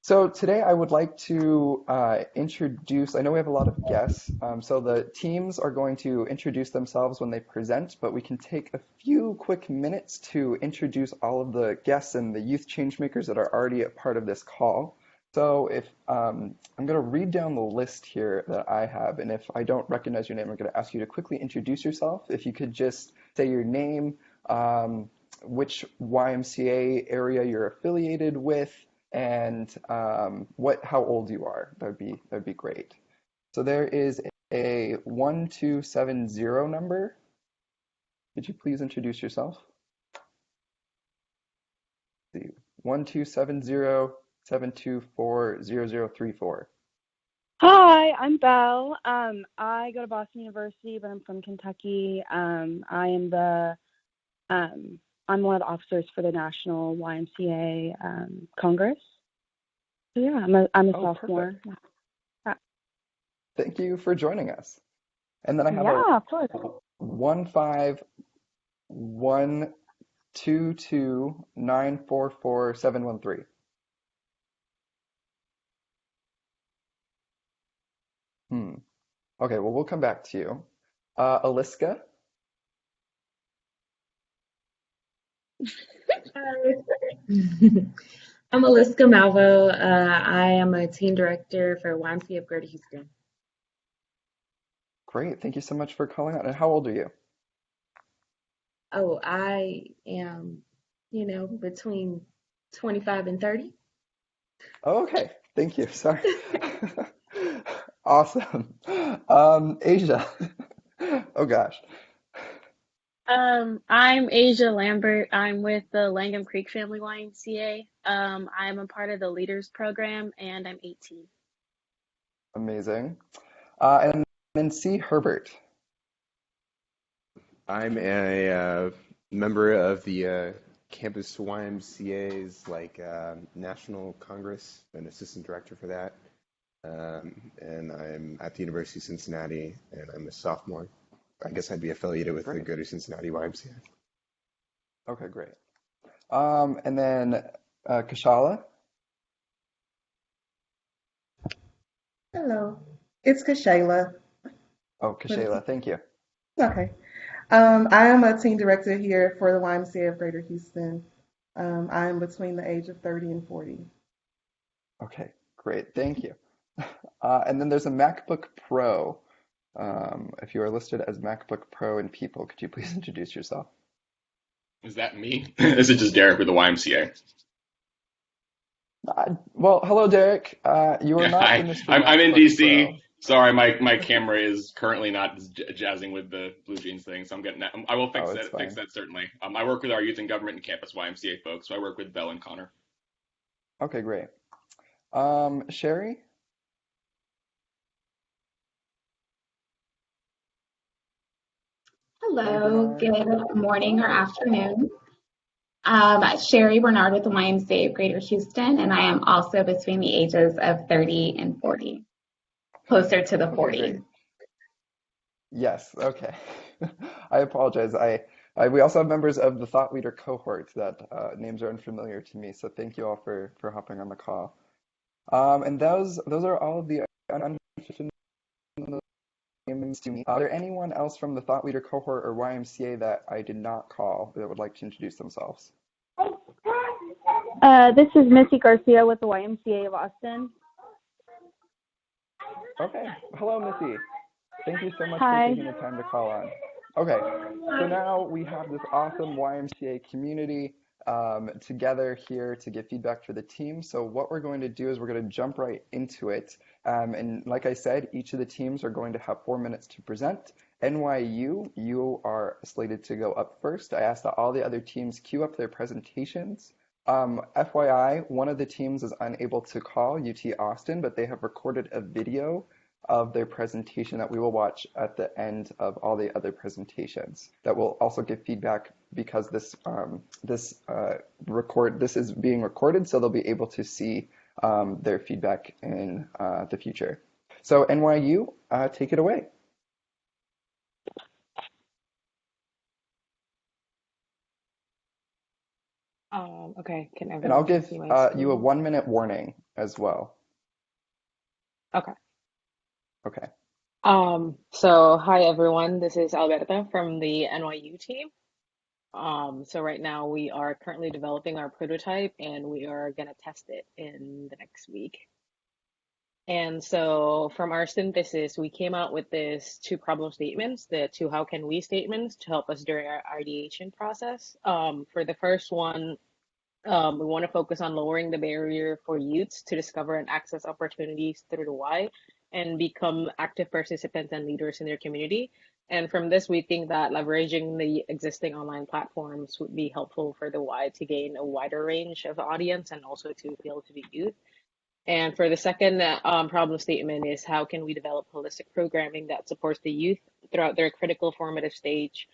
So today I would like to introduce, I know we have a lot of guests, so the teams are going to introduce themselves when they present, but we can take a few quick minutes to introduce all of the guests and the youth changemakers that are already a part of this call. So if I'm going to read down the list here that I have, and if I don't recognize your name, I'm going to ask you to quickly introduce yourself. If you could just say your name, which YMCA area you're affiliated with, and how old you are. That'd be great. So there is a 1270 number. Could you please introduce yourself? The 1270-724-0034. Hi, I'm Belle. I go to Boston University, but I'm from Kentucky. I'm one of the officers for the National YMCA Congress. So yeah, I'm a Oh, sophomore. perfect. Yeah, Thank you for joining us. And then I have a yeah, of course. 15122944713. Hmm. Okay, well, we'll come back to you. Aliska? Hi. I'm Aliska Malvo. I am a team director for YMCA of Greater Houston. Great. Thank you so much for calling out. And how old are you? Oh, I am, between 25 and 30. Oh, okay. Thank you. Sorry. Awesome. Asia. Oh gosh. I'm Asia Lambert. I'm with the Langham Creek Family YMCA. I'm a part of the Leaders Program, and I'm 18. Amazing. And then C. Herbert. I'm a member of the campus YMCA's National Congress, an assistant director for that. And I'm at the University of Cincinnati, and I'm a sophomore. I guess I'd be affiliated with the Great. Greater Cincinnati YMCA. Okay, great. And then Kashala. Hello, it's Kashayla. Oh, Kashayla. Thank you. Okay. I am a team director here for the YMCA of Greater Houston. I am between the age of 30 and 40. Okay, great. Thank you. And then there's a MacBook Pro. If you are listed as MacBook Pro in people, could you please introduce yourself? Is that me? Is it just Derek with the YMCA? Well, hello, Derek. You are Yeah, not the hi. Mr. I'm in MacBook Pro. DC. Sorry, my camera is currently not jazzing with the blue jeans thing, so I'm getting that. I will Oh, fix it's that. Fix fine. that certainly. I work with our youth and government and campus YMCA folks, so I work with Bell and Connor. Okay, great. Sherry? Sherry Hello, Bernard? good morning or afternoon. Sherry Bernard with the YMCA of Greater Houston, and I am also between the ages of 30 and 40, closer to the Okay, 40. great. Yes, okay. I apologize. We also have members of the Thought Leader cohort that names are unfamiliar to me, so thank you all for hopping on the call. And those are all of the unofficial names to me. Are there anyone else from the Thought Leader cohort or YMCA that I did not call that would like to introduce themselves? This is Missy Garcia with the YMCA of Austin. Okay. Hello, Missy. Thank you so much for Hi. taking the time to call on. Okay, so now we have this awesome YMCA community together here to give feedback for the team. So what we're going to do is we're going to jump right into it. And like I said, each of the teams are going to have 4 minutes to present. NYU, you are slated to go up first. I asked that all the other teams queue up their presentations. FYI, one of the teams is unable to call, UT Austin, but they have recorded a video of their presentation that we will watch at the end of all the other presentations. That will also give feedback because this is being recorded, so they'll be able to see their feedback in the future. So NYU, take it away. Okay, can And I'll everyone give see my you a screen? 1 minute warning as well. Okay. Okay. So hi everyone, this is Alberta from the NYU team. So right now we are currently developing our prototype and we are gonna test it in the next week. And so from our synthesis, we came out with this two problem statements, the two how can we statements to help us during our ideation process. For the first one, we want to focus on lowering the barrier for youths to discover and access opportunities through the Y and become active participants and leaders in their community. And from this, we think that leveraging the existing online platforms would be helpful for the Y to gain a wider range of audience and also to appeal to the youth. And for the second problem statement is how can we develop holistic programming that supports the youth throughout their critical formative stage.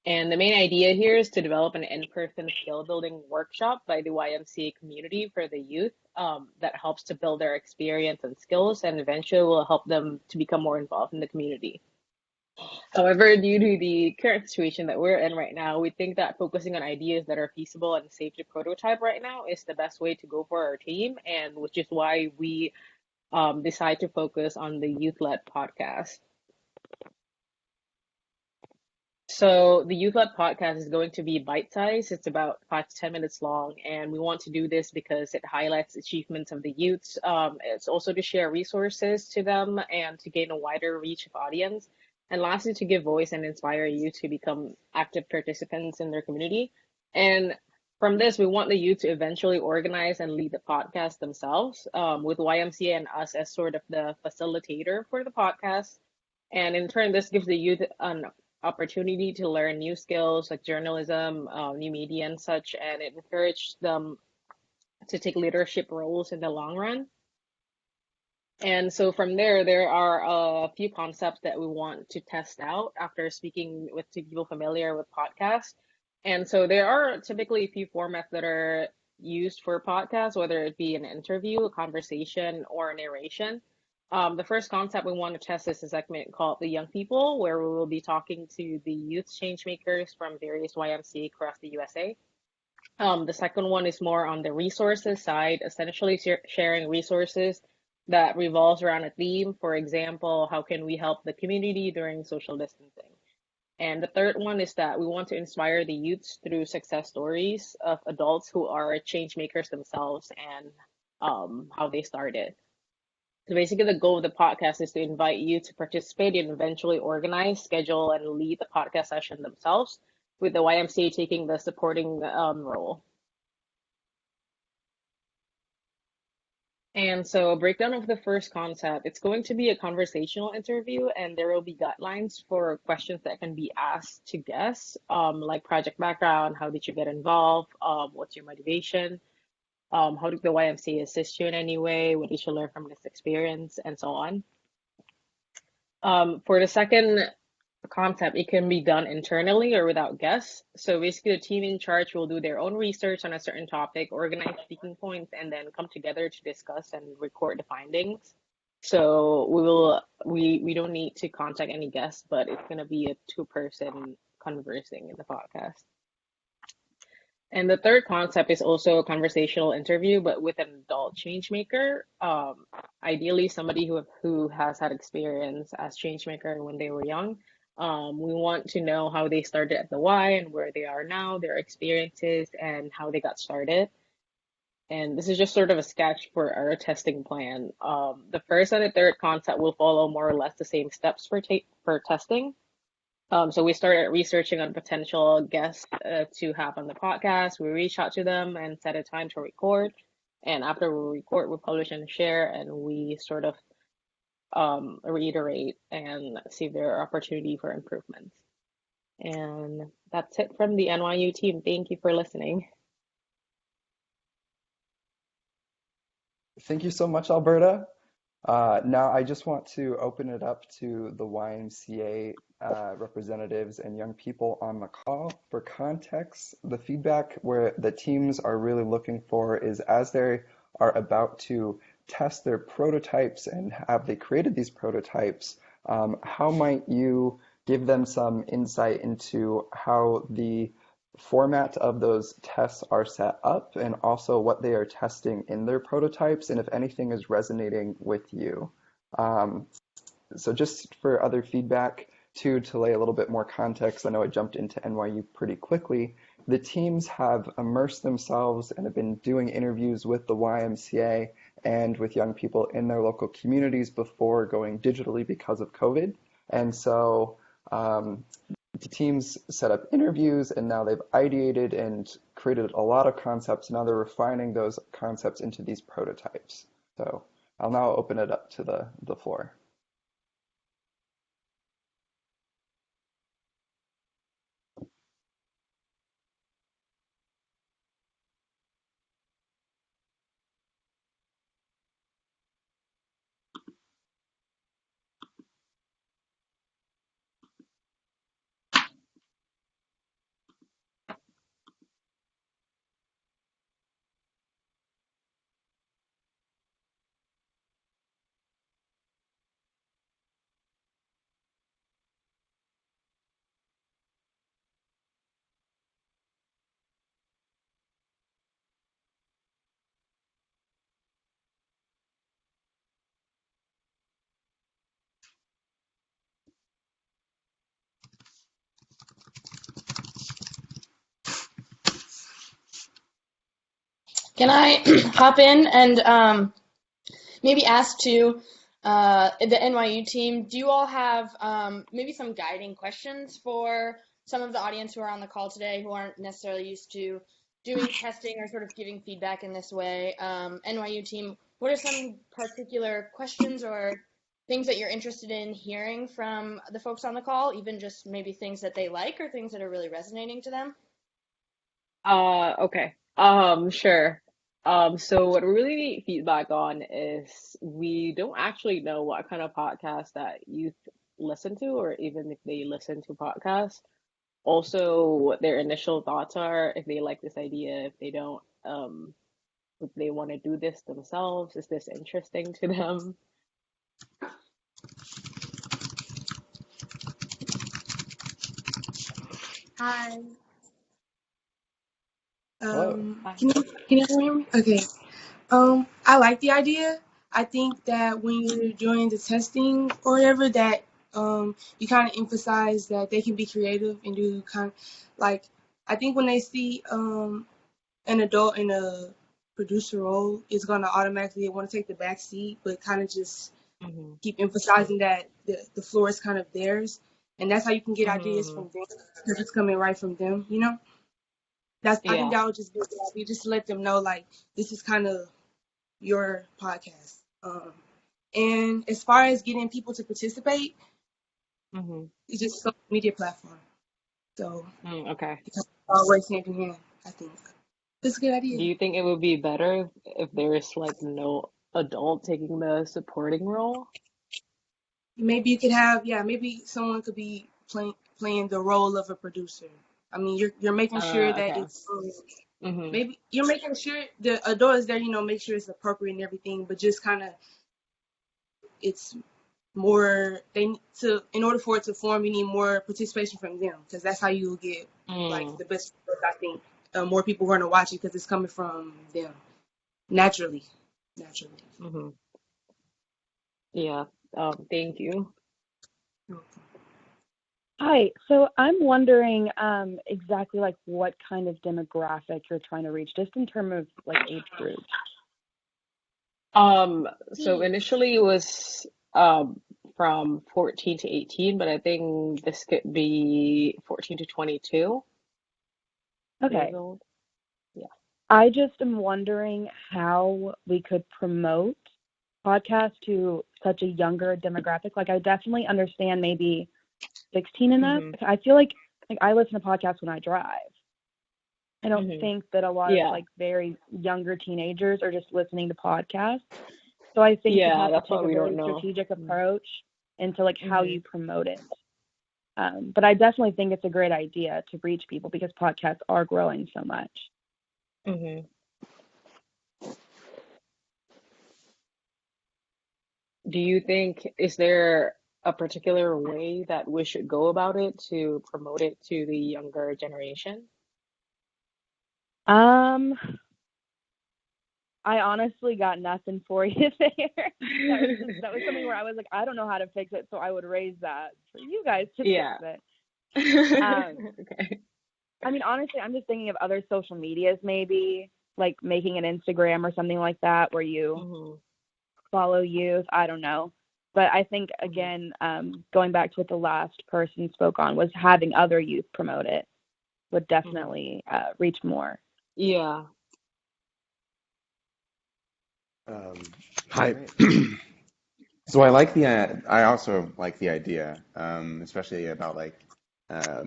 And the main idea here is to develop an in-person skill building workshop by the YMCA community for the youth that helps to build their experience and skills and eventually will help them to become more involved in the community. However, due to the current situation that we're in right now, we think that focusing on ideas that are feasible and safe to prototype right now is the best way to go for our team, and which is why we decide to focus on the youth-led podcast. So the youth-led podcast is going to be bite-sized. It's about 5 to 10 minutes long, and we want to do this because it highlights achievements of the youths. It's also to share resources to them and to gain a wider reach of audience. And lastly, to give voice and inspire youth to become active participants in their community. And from this, we want the youth to eventually organize and lead the podcast themselves, with YMCA and us as sort of the facilitator for the podcast. And in turn, this gives the youth an opportunity to learn new skills like journalism, new media, and such, and it encouraged them to take leadership roles in the long run. And so from there, there are a few concepts that we want to test out after speaking with two people familiar with podcasts. And so there are typically a few formats that are used for podcasts, whether it be an interview, a conversation, or a narration. The first concept we want to test is a segment called The Young People, where we will be talking to the youth change makers from various YMCA across the USA. The second one is more on the resources side, essentially sharing resources that revolves around a theme. For example, how can we help the community during social distancing? And the third one is that we want to inspire the youths through success stories of adults who are change makers themselves and how they started. So basically, the goal of the podcast is to invite you to participate and eventually organize, schedule, and lead the podcast session themselves, with the YMCA taking the supporting role. And so, a breakdown of the first concept, it's going to be a conversational interview, and there will be guidelines for questions that can be asked to guests, like project background, how did you get involved, what's your motivation, how did the YMCA assist you in any way, what did you learn from this experience, and so on. For the second concept, it can be done internally or without guests. So basically, the team in charge will do their own research on a certain topic, organize speaking points, and then come together to discuss and record the findings. So we don't need to contact any guests, but it's gonna be a two-person conversing in the podcast. And the third concept is also a conversational interview, but with an adult change maker. Ideally, somebody who has had experience as change maker when they were young. We want to know how they started at the Y and where they are now, their experiences, and how they got started. And this is just sort of a sketch for our testing plan. The first and the third concept will follow more or less the same steps for testing. So we started researching on potential guests to have on the podcast. We reach out to them and set a time to record. And after we record, we publish and share, and we sort of reiterate and see if there are opportunity for improvements. And that's it from the NYU team. Thank you for listening. Thank you so much, Alberta. Now I just want to open it up to the YMCA representatives and young people on the call. For context, the feedback where the teams are really looking for is as they are about to test their prototypes and have they created these prototypes, how might you give them some insight into how the format of those tests are set up and also what they are testing in their prototypes and if anything is resonating with you. Um, so just for other feedback too, to lay a little bit more context, I know I jumped into NYU pretty quickly. The teams have immersed themselves and have been doing interviews with the YMCA and with young people in their local communities before going digitally because of COVID. And so the teams set up interviews and now they've ideated and created a lot of concepts. Now they're refining those concepts into these prototypes. So I'll now open it up to the floor. Can I hop in and maybe ask to the NYU team, do you all have maybe some guiding questions for some of the audience who are on the call today who aren't necessarily used to doing testing or sort of giving feedback in this way? NYU team, what are some particular questions or things that you're interested in hearing from the folks on the call, even just maybe things that they like or things that are really resonating to them? Okay. Sure. So what we really need feedback on is we don't actually know what kind of podcast that youth listen to, or even if they listen to podcasts. Also, what their initial thoughts are, if they like this idea, if they don't, if they want to do this themselves, is this interesting to them? Hi. Hello. Hi. Can you hear me? Okay. I like the idea. I think that when you're doing the testing or whatever, that you kind of emphasize that they can be creative and do kind of like I think when they see an adult in a producer role, it's gonna automatically want to take the back seat, but kind of just Mm-hmm. keep emphasizing that the floor is kind of theirs, and that's how you can get ideas Mm-hmm. from them because it's coming right from them, you know. I think Yeah. that would just be you just let them know like this is kind of your podcast. And as far as getting people to participate, Mm-hmm. it's just social media platform. So Okay. it all works hand in hand. I think it's a good Do idea. you think it would be better if there's like no adult taking the supporting role? Maybe you could have maybe someone could be playing the role of a producer. I mean, you're making sure that Okay. it's Mm-hmm. maybe you're making sure the adult is there. You know, make sure it's appropriate and everything, but just kind of it's more they need to in order for it to form you need more participation from them because that's how you will get like Mm. the best work, I think more people are going to watch it because it's coming from them naturally. Mm-hmm. Yeah. Thank you. Hi. So I'm wondering exactly like what kind of demographic you're trying to reach, just in terms of like age group. So initially it was from 14 to 18, but I think this could be 14 to 22 years Okay. old. Yeah. I just am wondering how we could promote podcasts to such a younger demographic. Like I definitely understand maybe 16 and up. Mm-hmm. I feel like I listen to podcasts when I drive. I don't Mm-hmm. think that a lot of Yeah. like very younger teenagers are just listening to podcasts. So I think you'd Yeah, have to that's take what a we don't very know. strategic approach into like how Mm-hmm. you promote it. But I definitely think it's a great idea to reach people because podcasts are growing so much. Mm-hmm. Do you think, is there a particular way that we should go about it to promote it to the younger generation? Um, I honestly got nothing for you there. That was something where I was like, I don't know how to fix it, so I would raise that for you guys to Yeah. fix it. Okay. I mean, honestly, I'm just thinking of other social medias, maybe like making an Instagram or something like that where you Mhm. follow youth. I don't know. But I think, Mhm. again, going back to what the last person spoke on, was having other youth promote it would Mhm. definitely reach more. Yeah. Hi. Great. So I also like the idea, especially about like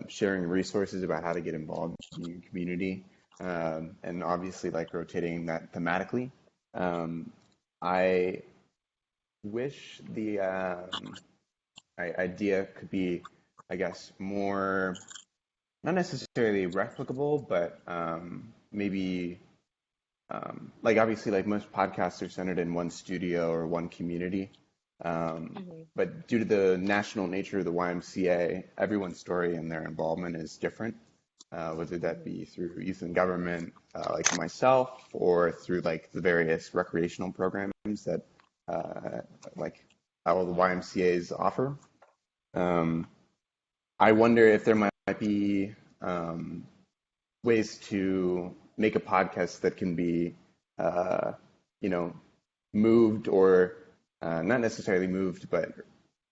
sharing resources about how to get involved in your community, and obviously like rotating that thematically. Um, I wish the idea could be, I guess, more not necessarily replicable, but maybe like obviously like most podcasts are centered in one studio or one community. Mhm. But due to the national nature of the YMCA, everyone's story and their involvement is different, whether that Mhm. be through youth and government, like myself, or through like the various recreational programs that uh, like all the YMCA's offer. Um, I wonder if there might be ways to make a podcast that can be, uh, you know, moved or not necessarily moved, but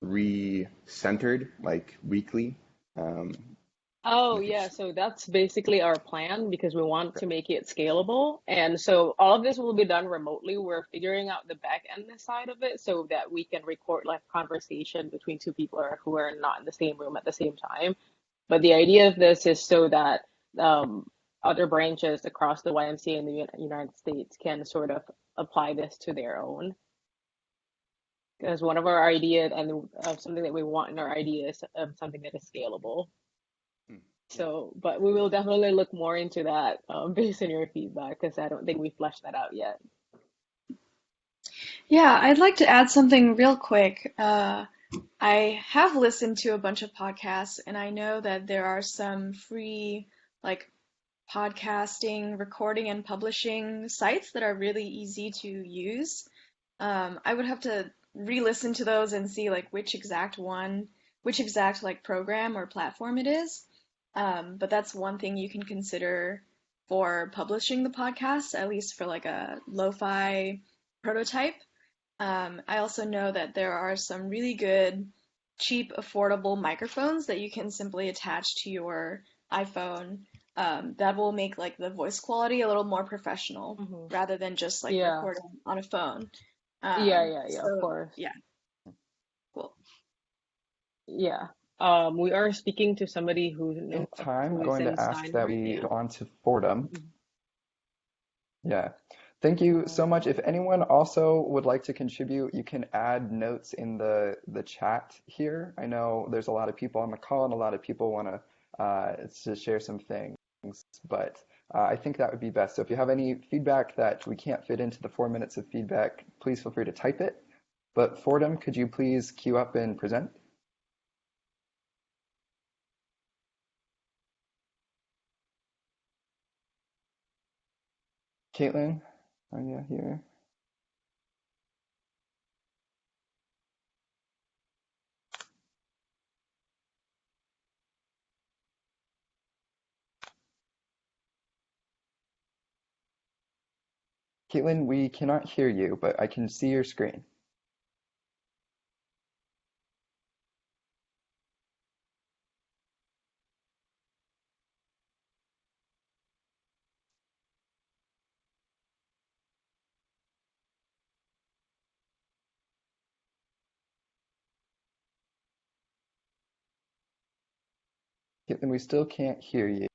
re-centered like weekly. Um, Oh, in the yeah. future. So that's basically our plan because we want to make it scalable. And so all of this will be done remotely. We're figuring out the back end side of it so that we can record like conversation between two people who are not in the same room at the same time. But the idea of this is so that other branches across the YMCA in the United States can sort of apply this to their own. Because one of our ideas and something that we want in our idea is something that is scalable. Yeah. So, but we will definitely look more into that based on your feedback because I don't think we fleshed that out yet. Yeah, I'd like to add something real quick. I have listened to a bunch of podcasts, and I know that there are some free, like, podcasting, recording, and publishing sites that are really easy to use. I would have to re-listen to those and see like which exact like program or platform it is. But that's one thing you can consider for publishing the podcast, at least for like a lo-fi prototype. I also know that there are some really good, cheap, affordable microphones that you can simply attach to your iPhone, that will make like the voice quality a little more professional Hmm. rather than just like Yeah, recording on a phone. yeah, of So course. yeah, cool. Yeah. We are speaking to somebody In time, who I'm is going in to ask that Steinberg. we Yeah. go on to Fordham. Mhm. Yeah. Thank you so much. If anyone also would like to contribute, you can add notes in the chat here. I know there's a lot of people on the call and a lot of people want to share some things, but I think that would be best. So if you have any feedback that we can't fit into the 4 minutes of feedback, please feel free to type it. But Fordham, could you please queue up and present? Caitlin, are you here? Caitlin, we cannot hear you, but I can see your screen. Caitlin, we still can't hear you.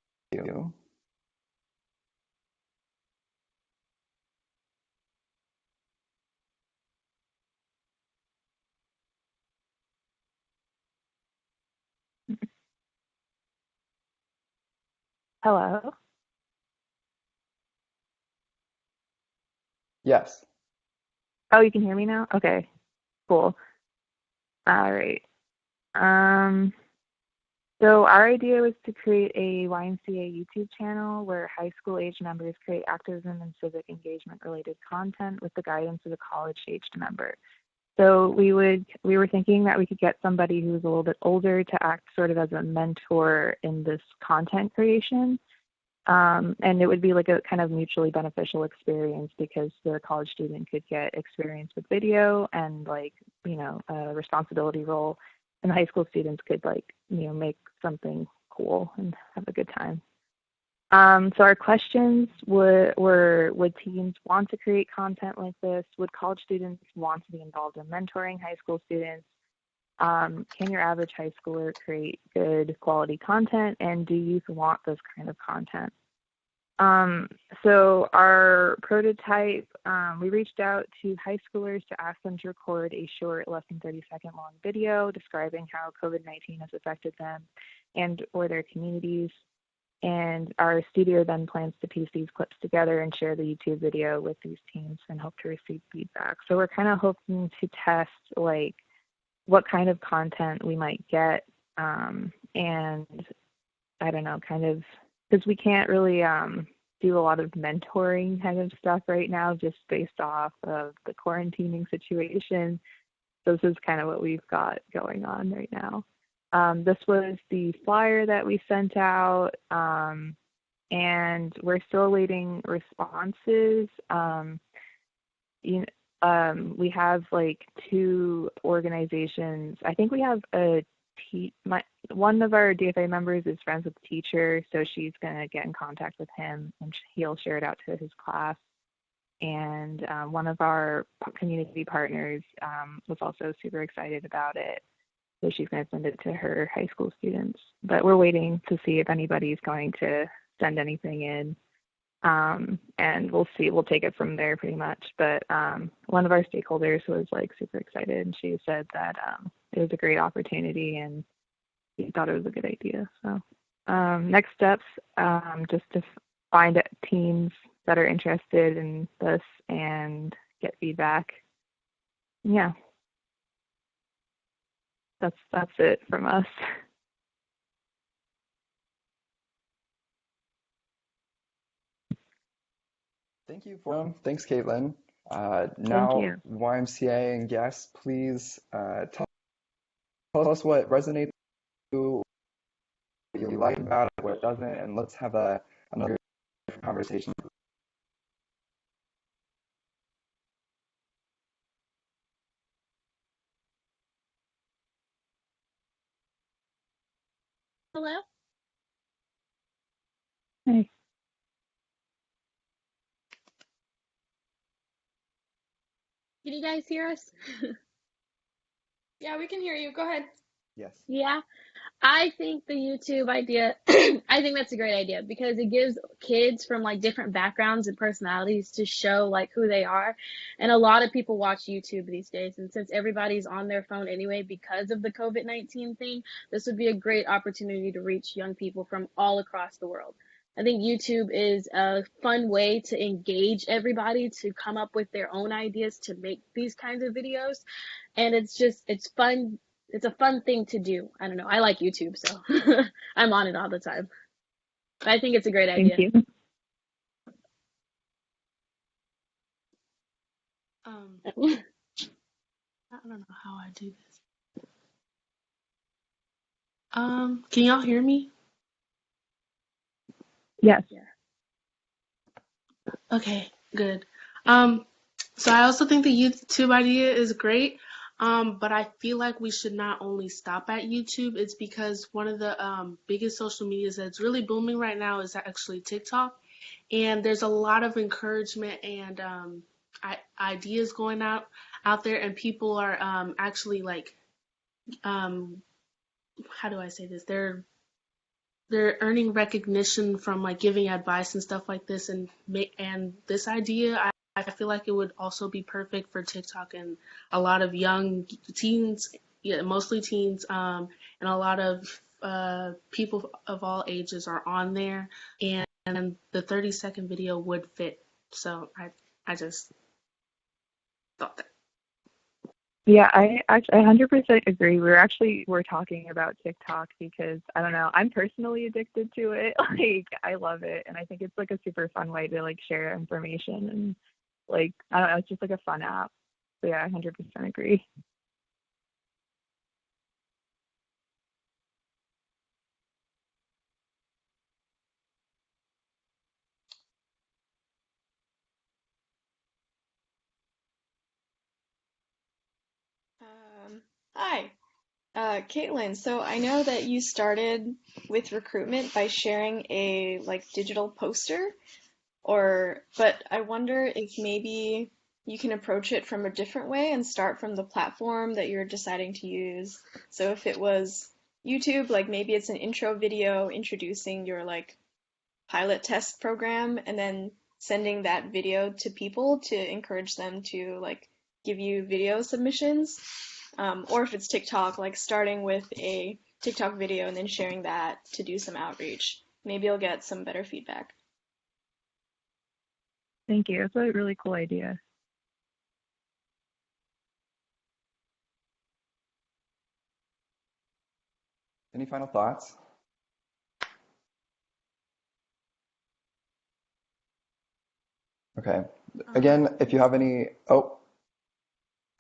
Hello? Yes. Oh, you can hear me now? Okay, cool. All right. Um, So our idea was to create a YMCA YouTube channel where high school age members create activism and civic engagement related content with the guidance of a college aged member. So we were thinking that we could get somebody who was a little bit older to act sort of as a mentor in this content creation. And it would be like a kind of mutually beneficial experience because the college student could get experience with video and like, a responsibility role, and the high school students could make something cool and have a good time. So our questions were, would teens want to create content like this? Would college students want to be involved in mentoring high school students? Can your average high schooler create good quality content? And do youth want this kind of content? So our prototype, we reached out to high schoolers to ask them to record a short, less than 30-second long video describing how COVID-19 has affected them and or their communities. And our studio then plans to piece these clips together and share the YouTube video with these teams and hope to receive feedback. So we're kind of hoping to test like what kind of content we might get, and I don't know, kind of, because we can't really do a lot of mentoring kind of stuff right now just based off of the quarantining situation. So this is kind of what we've got going on right now. This was the flyer that we sent out, and we're still awaiting responses. We have like 2 organizations. I think we have one of our DFA members is friends with the teacher, so she's going to get in contact with him and he'll share it out to his class. And one of our community partners was also super excited about it. So she's going to send it to her high school students. But we're waiting to see if anybody's going to send anything in. And we'll see. We'll take it from there pretty much. But one of our stakeholders was like super excited, and she said that it was a great opportunity and she thought it was a good idea. So next steps, just to find teams that are interested in this and get feedback. Yeah. That's it from us. Thank you, thanks, Caitlin. Thank Now, you. YMCA and guests, please tell us what resonates with you, what you like about it, what doesn't, and let's have another conversation. Hello? Hey. Can you guys hear us? Yeah, we can hear you. Go ahead. Yes. Yeah. I think the YouTube idea, I think that's a great idea because it gives kids from like different backgrounds and personalities to show like who they are. And a lot of people watch YouTube these days. And since everybody's on their phone anyway, because of the COVID-19 thing, this would be a great opportunity to reach young people from all across the world. I think YouTube is a fun way to engage everybody to come up with their own ideas to make these kinds of videos. And it's fun. It's a fun thing to do. I don't know. I like YouTube, so I'm on it all the time. But I think it's a great idea. Thank you. I don't know how I do this. Can y'all hear me? Yes. Yeah. Okay, good. So I also think the YouTube idea is great. But I feel like we should not only stop at YouTube. It's because one of the biggest social medias that's really booming right now is actually TikTok. And there's a lot of encouragement and ideas going out there, and people are actually like, how do I say this? They're earning recognition from like giving advice and stuff like this, and this idea, I feel like it would also be perfect for TikTok and a lot of young teens, mostly teens, and a lot of people of all ages are on there, and the 30-second video would fit. So I just thought that. Yeah, I actually 100% agree. We're talking about TikTok because I don't know, I'm personally addicted to it. Like I love it and I think it's like a super fun way to like share information and like I don't know, it's just like a fun app. So yeah, I 100% agree. Hi, Caitlin. So I know that you started with recruitment by sharing a like digital poster, but I wonder if maybe you can approach it from a different way and start from the platform that you're deciding to use. So if it was YouTube, like maybe it's an intro video introducing your like pilot test program and then sending that video to people to encourage them to like give you video submissions. Or if it's TikTok, like starting with a TikTok video and then sharing that to do some outreach. Maybe you'll get some better feedback. Thank you. It's a really cool idea. Any final thoughts? Okay. Again, if you have any, oh,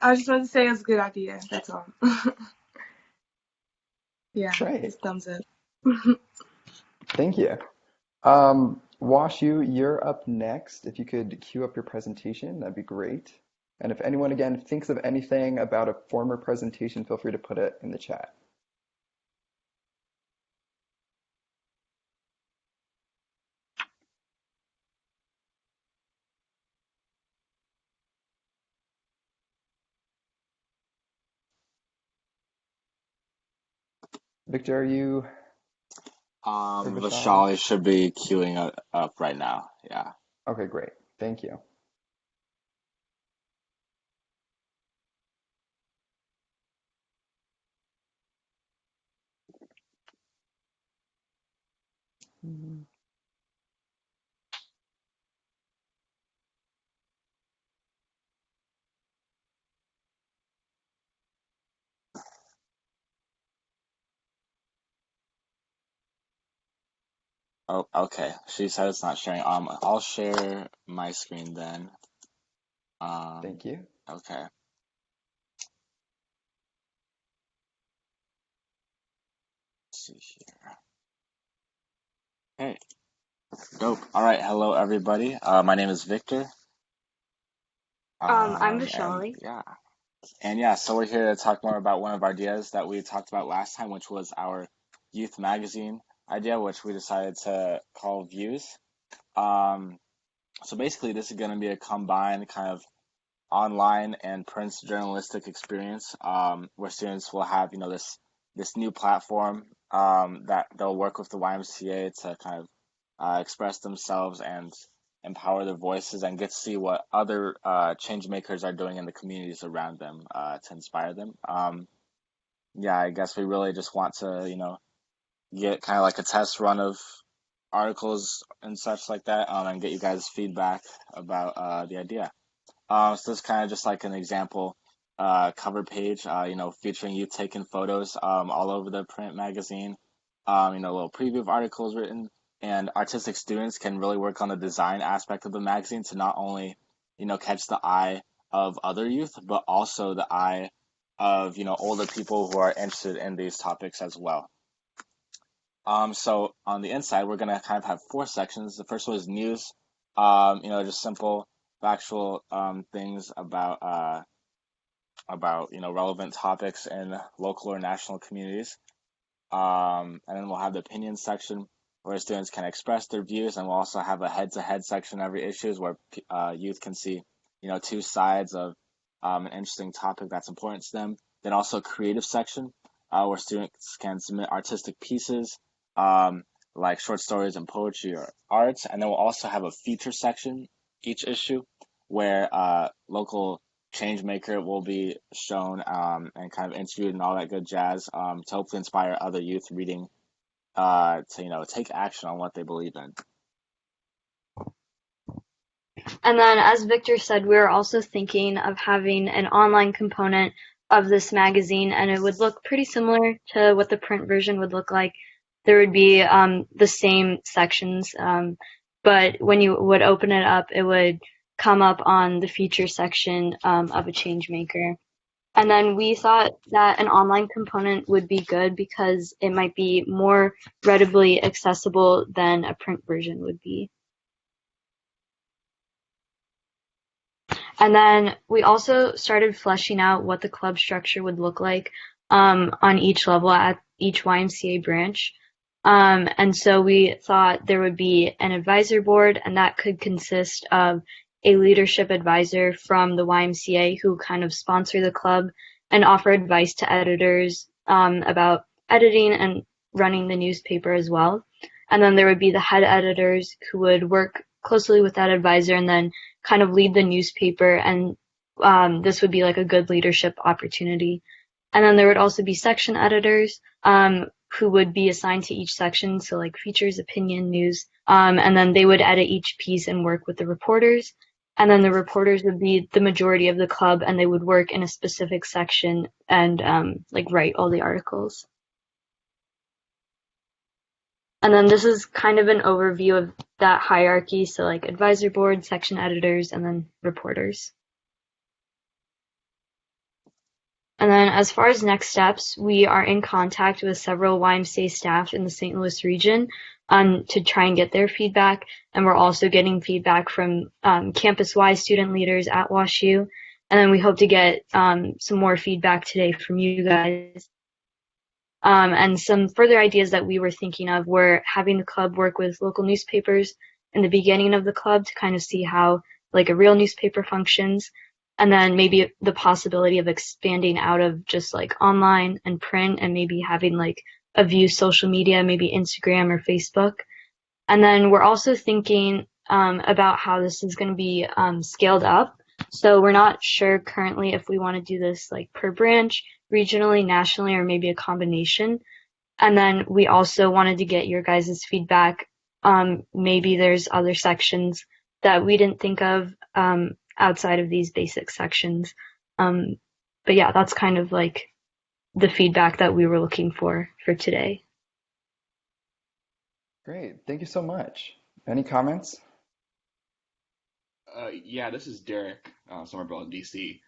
I just wanted to say it's a good idea. That's all. Yeah, great. just thumbs up. Thank you. Washu, you're up next. If you could queue up your presentation, that'd be great. And if anyone again thinks of anything about a former presentation, feel free to put it in the chat. Victor, are you, or Vishali? Vishali should be queuing up right now. Yeah. Okay, great. Thank you. Oh, okay. She said it's not sharing. I'll share my screen then. Thank you. Okay. Let's see here. Hey, dope. All right. Hello, everybody. My name is Victor. I'm And Vishali. yeah, so we're here to talk more about one of our ideas that we talked about last time, which was our youth magazine idea, which we decided to call Views. So basically, this is going to be a combined kind of online and print journalistic experience, where students will have, this new platform, that they'll work with the YMCA to kind of express themselves and empower their voices and get to see what other change makers are doing in the communities around them, to inspire them. Yeah, I guess we really just want to, get kind of like a test run of articles and such like that, and get you guys feedback about the idea. So this is kind of just like an example cover page, featuring you taking photos all over the print magazine. A little preview of articles written, and artistic students can really work on the design aspect of the magazine to not only, catch the eye of other youth, but also the eye of, older people who are interested in these topics as well. So on the inside, we're gonna kind of have four sections. The first one is news, just simple factual things about relevant topics in local or national communities. And then we'll have the opinion section where students can express their views, and we'll also have a head-to-head section every issues where youth can see, two sides of an interesting topic that's important to them. Then also creative section where students can submit artistic pieces, like short stories and poetry or arts. And then we'll also have a feature section each issue where local change maker will be shown, and kind of interviewed and all that good jazz, to hopefully inspire other youth reading to take action on what they believe in. And then, as Victor said, we're also thinking of having an online component of this magazine, and it would look pretty similar to what the print version would look like. There would be the same sections, but when you would open it up, it would come up on the feature section of a change maker. And then we thought that an online component would be good because it might be more readily accessible than a print version would be. And then we also started fleshing out what the club structure would look like on each level at each YMCA branch. And so we thought there would be an advisor board, and that could consist of a leadership advisor from the YMCA who kind of sponsor the club and offer advice to editors about editing and running the newspaper as well. And then there would be the head editors who would work closely with that advisor and then kind of lead the newspaper, and this would be like a good leadership opportunity. And then there would also be section editors who would be assigned to each section, so like features, opinion, news, and then they would edit each piece and work with the reporters. And then the reporters would be the majority of the club, and they would work in a specific section and like write all the articles. And then this is kind of an overview of that hierarchy, so like advisor board, section editors, and then reporters. And then as far as next steps, we are in contact with several YMCA staff in the St. Louis region to try and get their feedback. And we're also getting feedback from campus-wide student leaders at WashU. And then we hope to get some more feedback today from you guys. And some further ideas that we were thinking of were having the club work with local newspapers in the beginning of the club to kind of see how like a real newspaper functions. And then maybe the possibility of expanding out of just like online and print and maybe having like a view social media, maybe Instagram or Facebook. And then we're also thinking about how this is going to be scaled up. So we're not sure currently if we want to do this like per branch, regionally, nationally, or maybe a combination. And then we also wanted to get your guys' feedback. Maybe there's other sections that we didn't think of outside of these basic sections. But yeah, that's kind of like the feedback that we were looking for today. Great. Thank you so much. Any comments? Yeah, this is Derek Somerville in DC.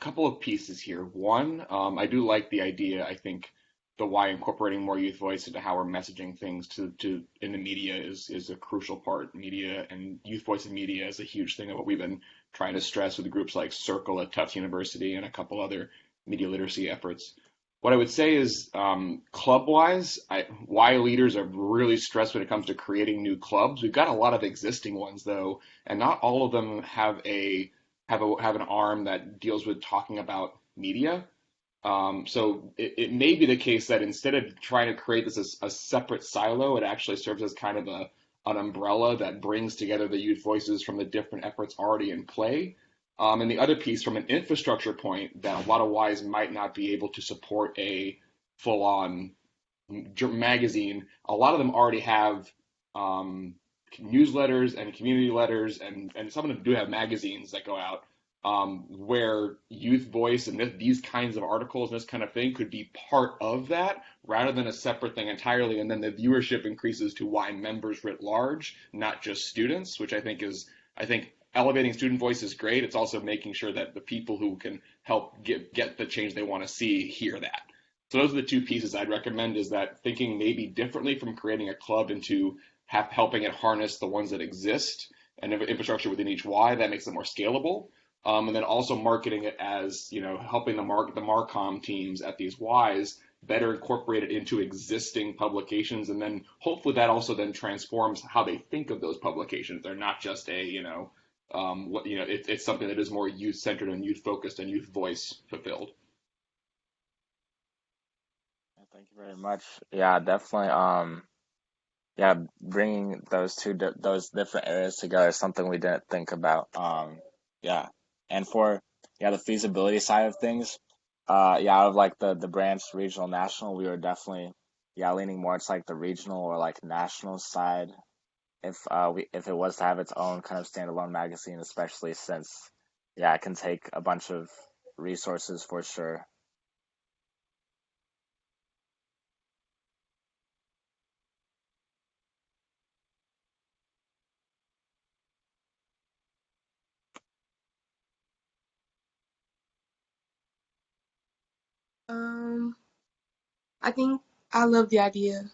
Couple of pieces here. One, I do like the idea. I think the why incorporating more youth voice into how we're messaging things to in the media is a crucial part. Media and youth voice in media is a huge thing of what we've been trying to stress with groups like Circle at Tufts University and a couple other media literacy efforts. What I would say is, club-wise, why leaders are really stressed when it comes to creating new clubs. We've got a lot of existing ones though, and not all of them have an arm that deals with talking about media. So it may be the case that instead of trying to create this as a separate silo, it actually serves as kind of an umbrella that brings together the youth voices from the different efforts already in play. And the other piece from an infrastructure point that a lot of Ys might not be able to support a full-on magazine. A lot of them already have newsletters and community letters, and some of them do have magazines that go out where youth voice and these kinds of articles and this kind of thing could be part of that rather than a separate thing entirely. And then the viewership increases to Y members writ large, not just students, which I think elevating student voice is great. It's also making sure that the people who can help get the change they want to see hear that. So those are the two pieces I'd recommend, is that thinking maybe differently from creating a club into helping it harness the ones that exist and infrastructure within each Y that makes it more scalable. And then also marketing it as, helping the Marcom teams at these Ys better incorporate it into existing publications. And then hopefully that also then transforms how they think of those publications. They're not just it's something that is more youth-centered and youth-focused and youth voice fulfilled. Thank you very much. Yeah, definitely. Bringing those different areas together is something we didn't think about. And for the feasibility side of things, out of like the branch, regional, national, we were definitely leaning more to like the regional or like national side if it was to have its own kind of standalone magazine, especially since it can take a bunch of resources for sure. I think I love the idea.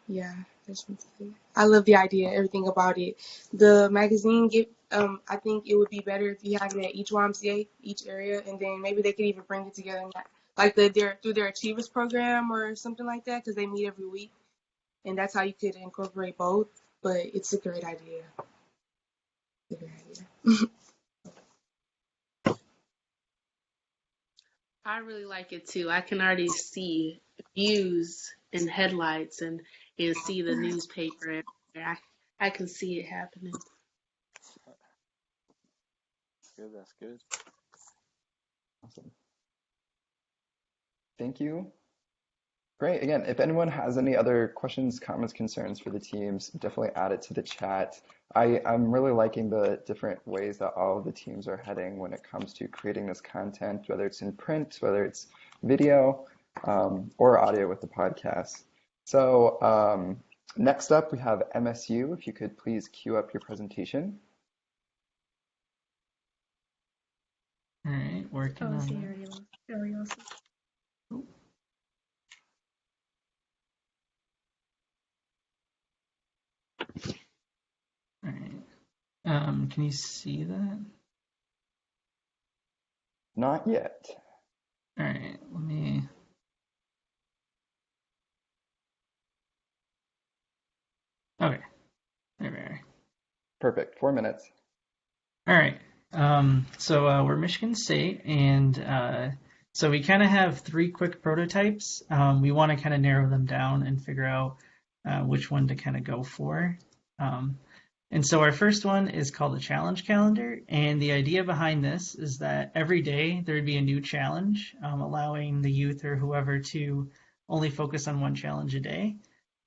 Yeah, I love the idea, everything about it. The magazine, I think it would be better if you had it at each YMCA, each area, and then maybe they could even bring it together, like through their Achievers program or something like that, because they meet every week, and that's how you could incorporate both. But it's a great idea. It's a great idea. I really like it too. I can already see views and headlights and see the newspaper. I can see it happening. That's good. Awesome. Thank you. Great. Again, if anyone has any other questions, comments, concerns for the teams, definitely add it to the chat. I'm really liking the different ways that all of the teams are heading when it comes to creating this content, whether it's in print, whether it's video, or audio with the podcast. So next up, we have MSU. If you could please queue up your presentation. All right, working on that. All right. Can you see that? Not yet. All right, let me. Okay, there we are. Perfect. 4 minutes. All right. So we're Michigan State, and so we kind of have 3 quick prototypes. We want to kind of narrow them down and figure out which one to kind of go for. And so our first one is called a challenge calendar, and the idea behind this is that every day there would be a new challenge, allowing the youth or whoever to only focus on one challenge a day.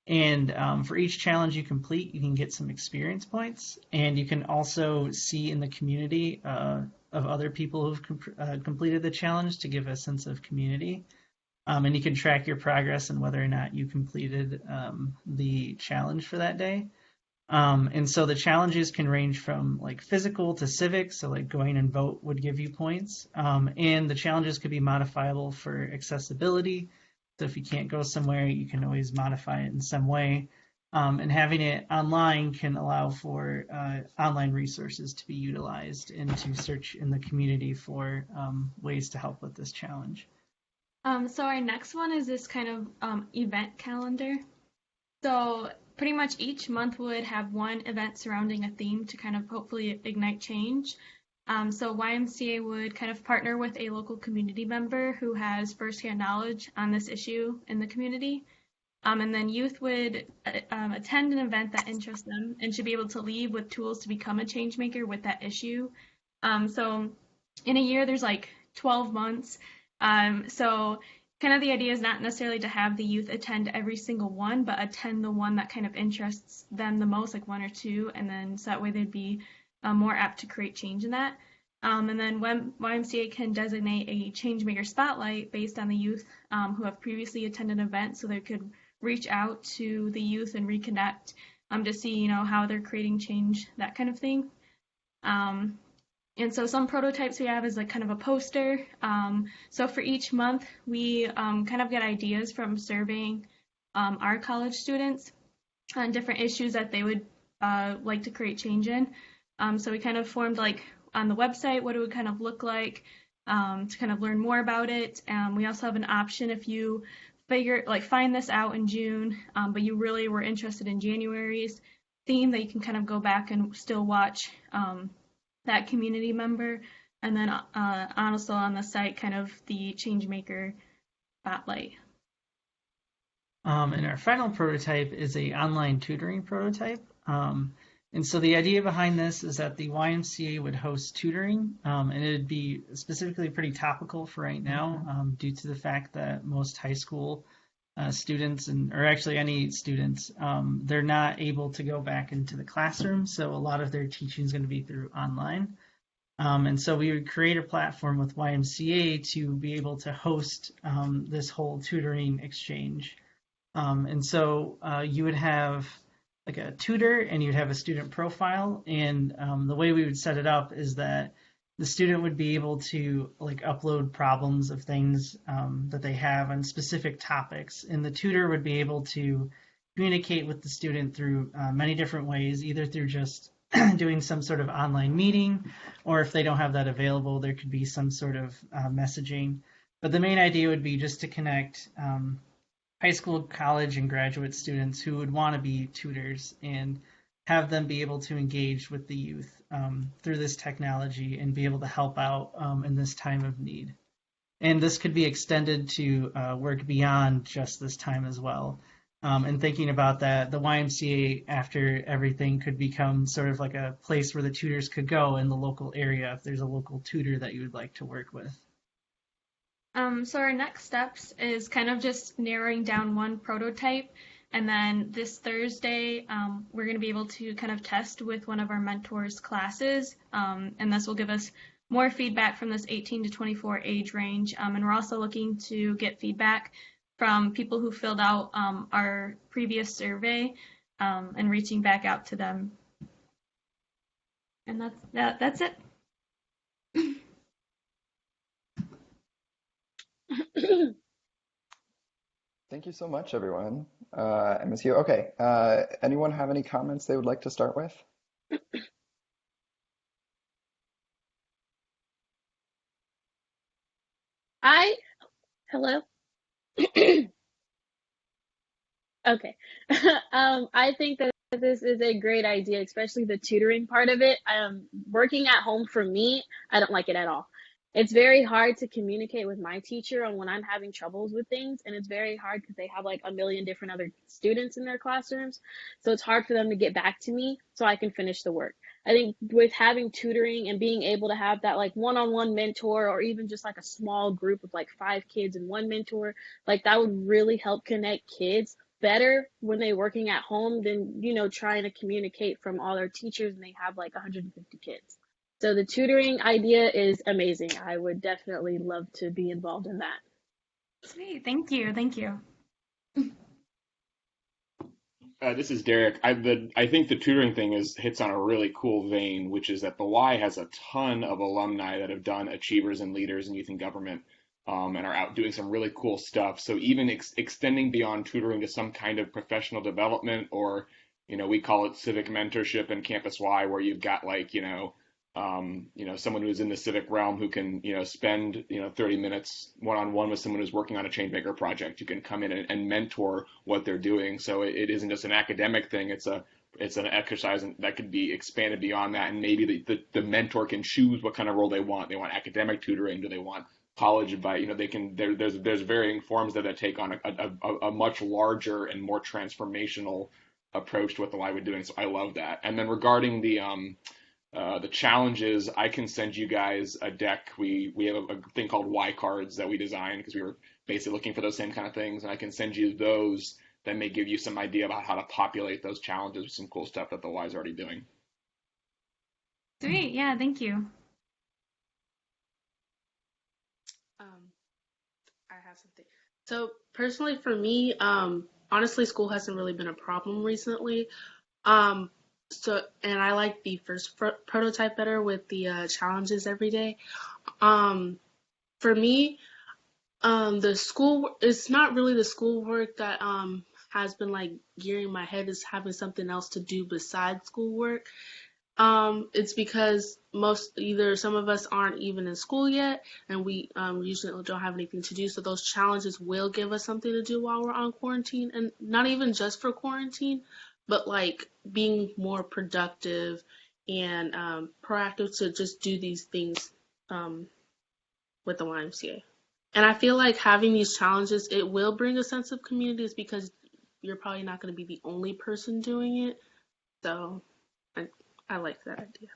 And for each challenge you complete, you can get some experience points, and you can also see in the community of other people who've completed the challenge to give a sense of community. And you can track your progress and whether or not you completed the challenge for that day. And so the challenges can range from like physical to civic, so like going and vote would give you points. And the challenges could be modifiable for accessibility. So if you can't go somewhere, you can always modify it in some way. And having it online can allow for online resources to be utilized and to search in the community for ways to help with this challenge. So our next one is this kind of event calendar. So pretty much each month would have one event surrounding a theme to kind of hopefully ignite change. So YMCA would kind of partner with a local community member who has firsthand knowledge on this issue in the community. And then youth would attend an event that interests them and should be able to leave with tools to become a change maker with that issue. So in a year, there's like 12 months. So kind of the idea is not necessarily to have the youth attend every single one, but attend the one that kind of interests them the most, like 1 or 2, and then so that way they'd be more apt to create change in that. And then when YMCA can designate a change maker spotlight based on the youth who have previously attended an event, so they could reach out to the youth and reconnect to see, how they're creating change, that kind of thing. And so some prototypes we have is like kind of a poster. So for each month, we kind of get ideas from surveying our college students on different issues that they would like to create change in. So we kind of formed like on the website what it would kind of look like to kind of learn more about it. We also have an option if you find this out in June, but you really were interested in January's theme, that you can kind of go back and still watch that community member, and then also on the site, kind of the change maker spotlight. And our final prototype is a online tutoring prototype. And so the idea behind this is that the YMCA would host tutoring, and it'd be specifically pretty topical for right now, due to the fact that most high school students or actually any students, they're not able to go back into the classroom. So a lot of their teaching is going to be through online. And so we would create a platform with YMCA to be able to host this whole tutoring exchange. And so you would have like a tutor and you'd have a student profile. And the way we would set it up is that the student would be able to like upload problems of things that they have on specific topics. And the tutor would be able to communicate with the student through many different ways, either through just doing some sort of online meeting, or if they don't have that available, there could be some sort of messaging. But the main idea would be just to connect high school, college, and graduate students who would want to be tutors and have them be able to engage with the youth through this technology and be able to help out in this time of need. And this could be extended to work beyond just this time as well. And thinking about that, the YMCA, after everything, could become sort of like a place where the tutors could go in the local area if there's a local tutor that you would like to work with. So our next steps is kind of just narrowing down one prototype, and then this Thursday we're going to be able to kind of test with one of our mentors' classes, and this will give us more feedback from this 18 to 24 age range, and we're also looking to get feedback from people who filled out our previous survey and reaching back out to them. And that's it. Thank you so much, everyone. MSU. Okay. Anyone have any comments they would like to start with? Hello. Okay. I think that this is a great idea, especially the tutoring part of it. Working at home for me, I don't like it at all. It's very hard to communicate with my teacher on when I'm having troubles with things, and it's very hard because they have like a million different other students in their classrooms. So it's hard for them to get back to me so I can finish the work. I think with having tutoring and being able to have that like one-on-one mentor, or even just like a small group of like 5 kids and one mentor, like that would really help connect kids better when they're working at home than, trying to communicate from all their teachers and they have like 150 kids. So the tutoring idea is amazing. I would definitely love to be involved in that. Sweet. Thank you. Thank you. This is Derek. I think the tutoring thing hits on a really cool vein, which is that the Y has a ton of alumni that have done Achievers and Leaders in Youth and Government, and are out doing some really cool stuff. So even extending beyond tutoring to some kind of professional development, or we call it civic mentorship in Campus Y, where you've got like someone who's in the civic realm who can spend 30 minutes one-on-one with someone who's working on a change maker project. You can come in and mentor what they're doing. So it isn't just an academic thing. It's an exercise that could be expanded beyond that, and maybe the mentor can choose what kind of role they want. They want academic tutoring. Do they want college advice? They can. There's varying forms that take on a much larger and more transformational approach to what the Y would doing. So I love that. And then regarding the challenges, I can send you guys a deck. We have a thing called Y cards that we designed because we were basically looking for those same kind of things, and I can send you those that may give you some idea about how to populate those challenges with some cool stuff that the Y is already doing. Sweet. Yeah, thank you. I have something. So personally for me, honestly, school hasn't really been a problem recently. And I like the first prototype better with the challenges every day. For me, the school, it's not really the schoolwork that has been like gearing my head, is having something else to do besides schoolwork. It's because either some of us aren't even in school yet, and we usually don't have anything to do. So those challenges will give us something to do while we're on quarantine, and not even just for quarantine, but like being more productive and proactive to just do these things with the YMCA. And I feel like having these challenges, it will bring a sense of community, is because you're probably not going to be the only person doing it. So I like that idea.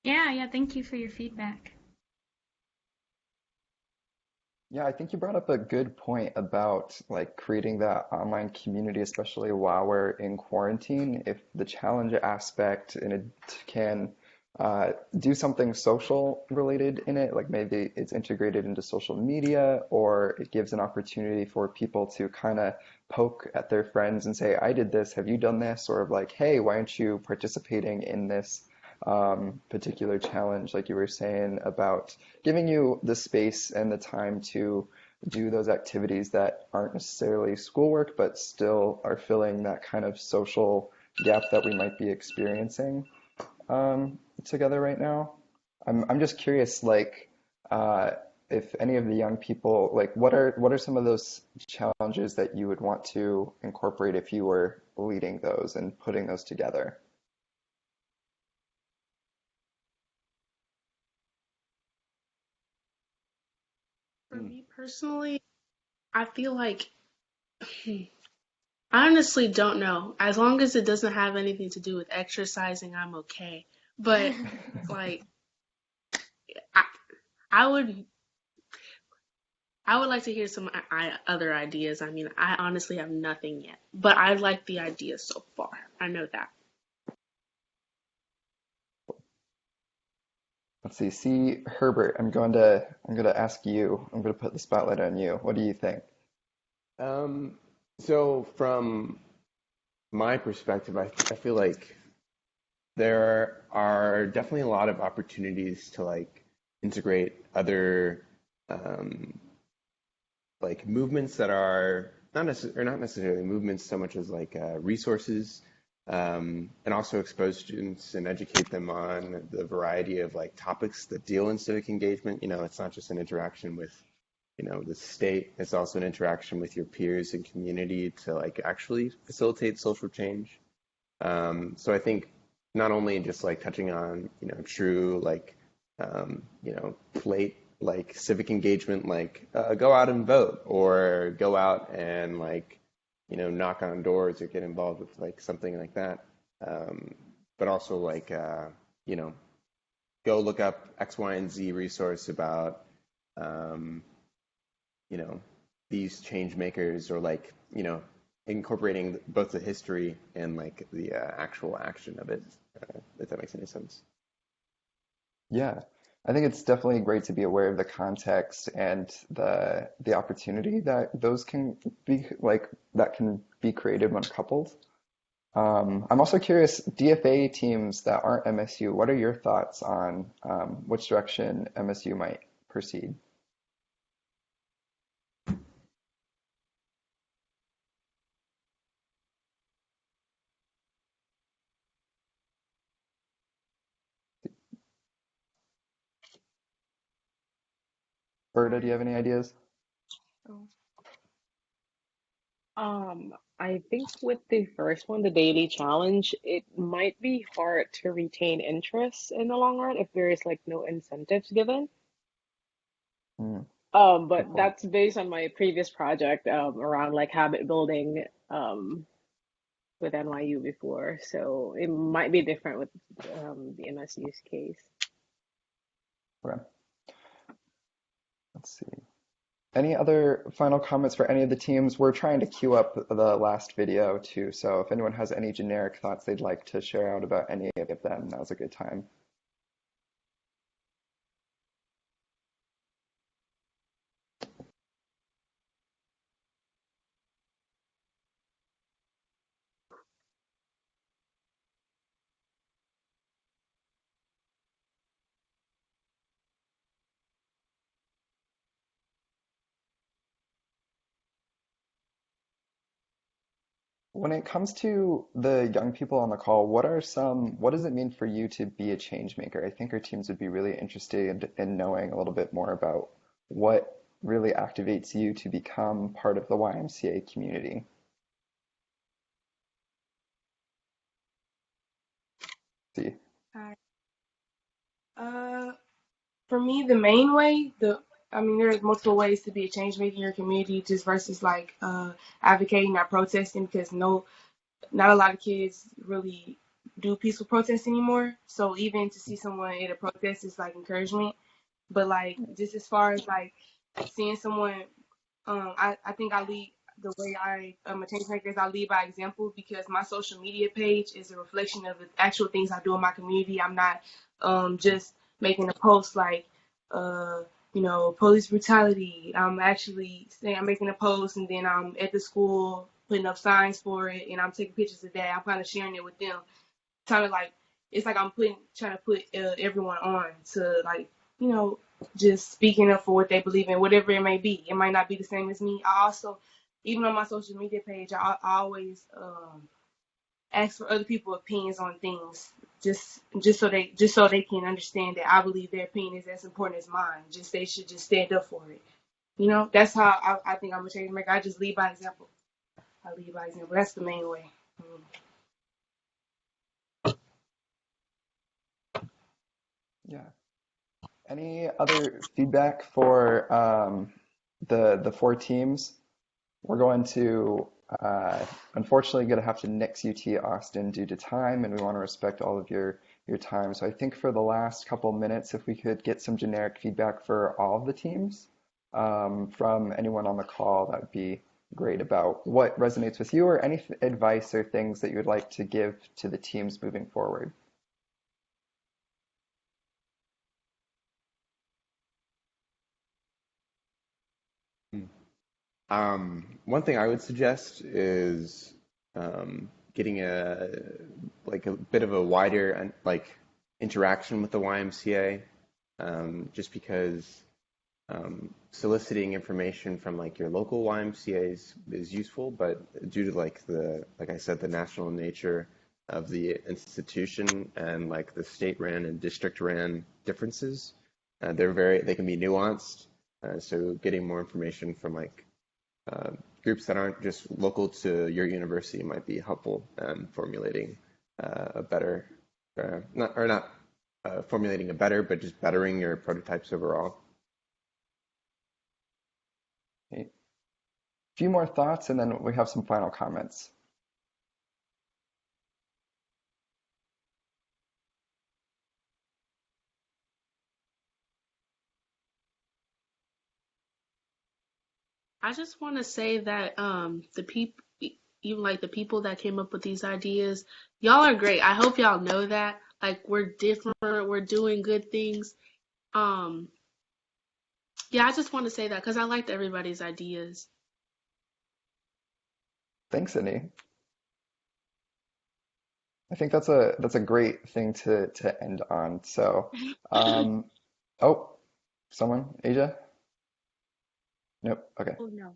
Yeah, thank you for your feedback. Yeah, I think you brought up a good point about like creating that online community, especially while we're in quarantine. If the challenge aspect and it can do something social related in it, like maybe it's integrated into social media, or it gives an opportunity for people to kind of poke at their friends and say, I did this, have you done this? Or like, hey, why aren't you participating in this particular challenge, like you were saying about giving you the space and the time to do those activities that aren't necessarily schoolwork, but still are filling that kind of social gap that we might be experiencing together right now. I'm just curious, like, uh, if any of the young people, like, what are some of those challenges that you would want to incorporate if you were leading those and putting those together? For me personally, I feel like I honestly don't know. As long as it doesn't have anything to do with exercising, I'm okay. But like I, I would I would like to hear some other ideas. I mean, I honestly have nothing yet, but I like the idea so far. I know that. Let's see. See, Herbert, I'm going to ask you. I'm going to put the spotlight on you. What do you think? Um, so from my perspective, I feel like there are definitely a lot of opportunities to like integrate other um, like movements that are not necessarily movements so much as like resources, and also expose students and educate them on the variety of like topics that deal in civic engagement. You know, it's not just an interaction with, you know, the state, it's also an interaction with your peers and community to like actually facilitate social change. So I think not only just like touching on, you know, true like, you know, plate like civic engagement, like go out and vote or go out and like, you know, knock on doors or get involved with like something like that. Um, but also like, you know, go look up X, Y, and Z resource about, um, you know, these change makers or like, you know, incorporating both the history and like the actual action of it, if that makes any sense. Yeah, I think it's definitely great to be aware of the context and the opportunity that those can be like that can be created when coupled. I'm also curious, DFA teams that aren't MSU, what are your thoughts on which direction MSU might proceed? Berta, do you have any ideas? I think with the first one, the daily challenge, it might be hard to retain interest in the long run if there is like no incentives given. Mm, good But point. that's based on my previous project around like habit building with NYU before, so it might be different with the MSU's case. Okay, let's see. Any other final comments for any of the teams? We're trying to queue up the last video too, so if anyone has any generic thoughts they'd like to share out about any of them, now's a good time. When it comes to the young people on the call, what does it mean for you to be a change maker? I think our teams would be really interested in knowing a little bit more about what really activates you to become part of the YMCA community. See. Hi. Uh, for me, the main way, I mean, there's multiple ways to be a change maker in your community, just versus like advocating or protesting, because not a lot of kids really do peaceful protests anymore. So even to see someone at a protest is like encouragement. But like just as far as like seeing someone. I think I lead the way I'm a change maker is I lead by example because my social media page is a reflection of the actual things I do in my community. I'm not just making a post like police brutality. I'm actually saying I'm making a post and then I'm at the school putting up signs for it and I'm taking pictures of that. I'm kind of sharing it with them. Kind of like it's like I'm trying to put everyone on to like you know just speaking up for what they believe in, whatever it may be. It might not be the same as me. I also, even on my social media page, I always ask for other people's opinions on things, just so they can understand that I believe their opinion is as important as mine. Just they should just stand up for it. That's how I think I'm a change maker. I just lead by example. I lead by example. That's the main way. Yeah. Any other feedback for the four teams? We're going to unfortunately going to have to nix UT Austin due to time, and we want to respect all of your time. So I think for the last couple minutes, if we could get some generic feedback for all of the teams from anyone on the call, that would be great about what resonates with you or any advice or things that you would like to give to the teams moving forward. One thing I would suggest is getting a bit of a wider interaction with the YMCA, just because soliciting information from your local YMCAs is useful, but due to like I said, the national nature of the institution and the state ran and district ran differences, they can be nuanced. So getting more information from groups that aren't just local to your university might be helpful in formulating a better, not formulating a better, but just bettering your prototypes overall. Okay. A few more thoughts, and then we have some final comments. I just want to say that the people, even the people that came up with these ideas, y'all are great. I hope y'all know that. We're different, we're doing good things. Yeah, I just want to say that because I liked everybody's ideas. Thanks, Sydney. I think that's a great thing to end on. So, oh, someone, Asia? Nope. Okay. Oh no.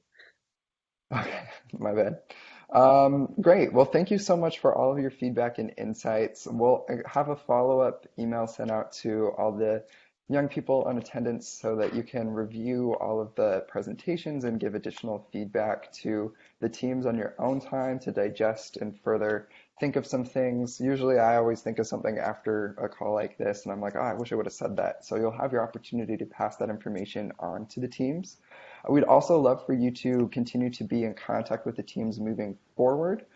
Okay, my bad. Great. Well, thank you so much for all of your feedback and insights. We'll have a follow-up email sent out to all the young people on attendance so that you can review all of the presentations and give additional feedback to the teams on your own time to digest and further think of some things. Usually I always think of something after a call like this and I'm like, oh, I wish I would have said that. So you'll have your opportunity to pass that information on to the teams. We'd also love for you to continue to be in contact with the teams moving forward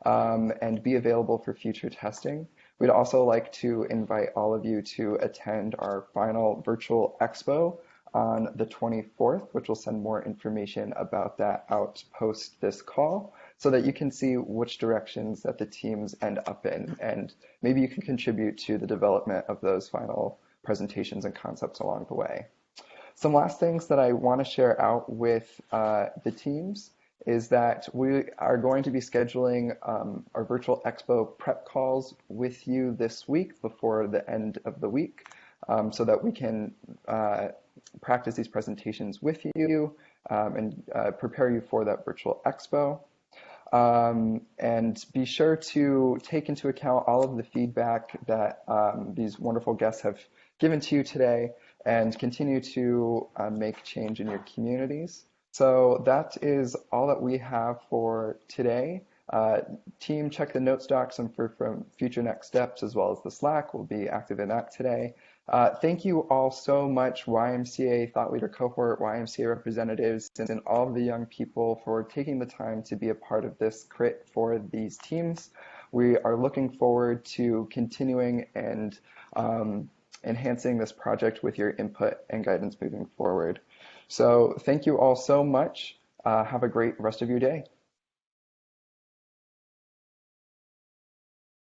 and be available for future testing. We'd also like to invite all of you to attend our final virtual expo on the 24th, which will send more information about that out post this call so that you can see which directions that the teams end up in, and maybe you can contribute to the development of those final presentations and concepts along the way. Some last things that I want to share out with the teams is that we are going to be scheduling our virtual expo prep calls with you this week before the end of the week so that we can practice these presentations with you and prepare you for that virtual expo. And be sure to take into account all of the feedback that these wonderful guests have given to you today and continue to make change in your communities. So that is all that we have for today. Team, check the notes docs and from future next steps as well as the Slack. We'll be active in that today. Thank you all so much, YMCA Thought Leader Cohort, YMCA representatives, and all of the young people for taking the time to be a part of this crit for these teams. We are looking forward to continuing and enhancing this project with your input and guidance moving forward. So thank you all so much. Have a great rest of your day.